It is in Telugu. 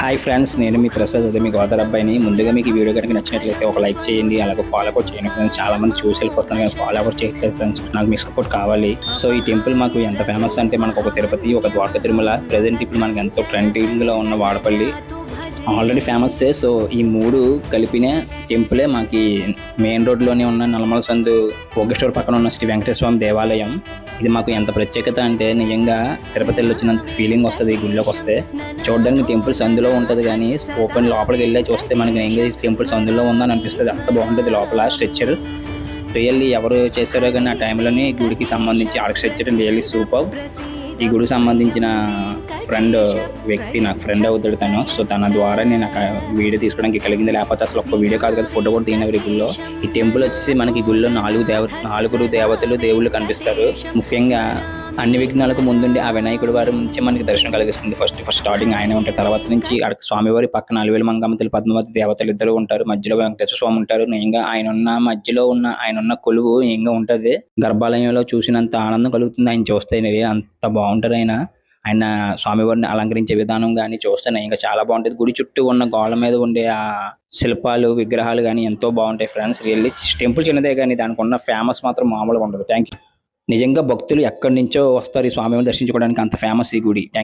హాయ్ ఫ్రెండ్స్, నేను మీ ప్రసాద్. అదే మీ గోదావరి అబ్బాయిని. ముందుగా మీకు ఈ వీడియో కనుక నచ్చినట్లయితే ఒక లైక్ చేయండి, అలాగే ఫాలో కూడా చేయండి ఫ్రెండ్స్. చాలా మంది చూసి వెళ్ళిపోతున్నారు కానీ ఫాలో కూడా చేయట్లేదు ఫ్రెండ్స్. నాకు మీ సపోర్ట్ కావాలి. సో ఈ టెంపుల్ మాకు ఎంత ఫేమస్ అంటే, మనకు ఒక తిరుపతి, ఒక ద్వారకా తిరుమల, ప్రజెంట్ ఇప్పుడు మనకి ఎంతో ట్రెండింగ్లో ఉన్న వాడపల్లి ఆల్రెడీ ఫేమస్సే. సో ఈ మూడు కలిపిన టెంపులే మాకు మెయిన్ రోడ్లోనే ఉన్న నల్లమల సందు ఓగేశ్వర్ పక్కన ఉన్న శ్రీ వెంకటేశ్వర స్వామి దేవాలయం. ఇది మాకు ఎంత ప్రత్యేకత అంటే, నిజంగా తిరుపతి వెళ్ళి వచ్చినంత ఫీలింగ్ వస్తుంది ఈ గుడిలోకి వస్తే. చూడడానికి టెంపుల్ సందులో ఉంటుంది కానీ ఓపెన్ లోపలికి వెళ్ళి చూస్తే మనకి నిజంగా టెంపుల్ సందులో ఉందని అనిపిస్తుంది. అంత బాగుంటుంది లోపల స్ట్రక్చర్. రియల్లీ ఎవరు చేశారో కానీ ఆ టైంలోనే గుడికి సంబంధించి ఆర్కిటెక్చర్ రియల్లీ సూపర్. ఈ గుడికి సంబంధించిన వ్యక్తి నాకు ఫ్రెండ్ అవుతాడు తను. సో తన ద్వారా నేను వీడియో తీసుకోవడానికి కలిగింది. లేకపోతే అసలు ఒక్క వీడియో కాదు కదా, ఫోటో కూడా తీయనవి గుళ్ళో. ఈ టెంపుల్ వచ్చేసి మనకి గుళ్ళో నాలుగురు దేవతలు దేవుళ్ళు కనిపిస్తారు. ముఖ్యంగా అన్ని విఘ్నాలకు ముందుండి ఆ వినాయకుడి వారి నుంచి మనకి దర్శనం కలిగిస్తుంది. ఫస్ట్ స్టార్టింగ్ ఆయన ఉంటారు. తర్వాత నుంచి అక్కడ స్వామివారి పక్కన 4000 మంగమ్మతలు, పద్మావతి దేవతలు ఇద్దరు ఉంటారు. మధ్యలో వెంకటేశ్వర స్వామి ఉంటారు. నిజంగా ఆయన ఉన్న కొలువు నిజంగా ఉంటుంది. గర్భాలయంలో చూసినంత ఆనందం కలుగుతుంది ఆయన చూస్తే. అంత బాగుంటారు ఆయన స్వామివారిని అలంకరించే విధానం కానీ చూస్తే ఇంకా చాలా బాగుంటుంది. గుడి చుట్టూ ఉన్న గోడల మీద ఉండే ఆ శిల్పాలు, విగ్రహాలు కానీ ఎంతో బాగుంటాయి ఫ్రెండ్స్. రియల్లీ టెంపుల్ చిన్నదే కానీ దానికి ఉన్న ఫేమస్ మాత్రం మామూలుగా ఉండదు. Thank you. నిజంగా భక్తులు ఎక్కడి నుంచో వస్తారు ఈ స్వామివారిని దర్శించుకోవడానికి. అంత ఫేమస్ ఈ గుడి.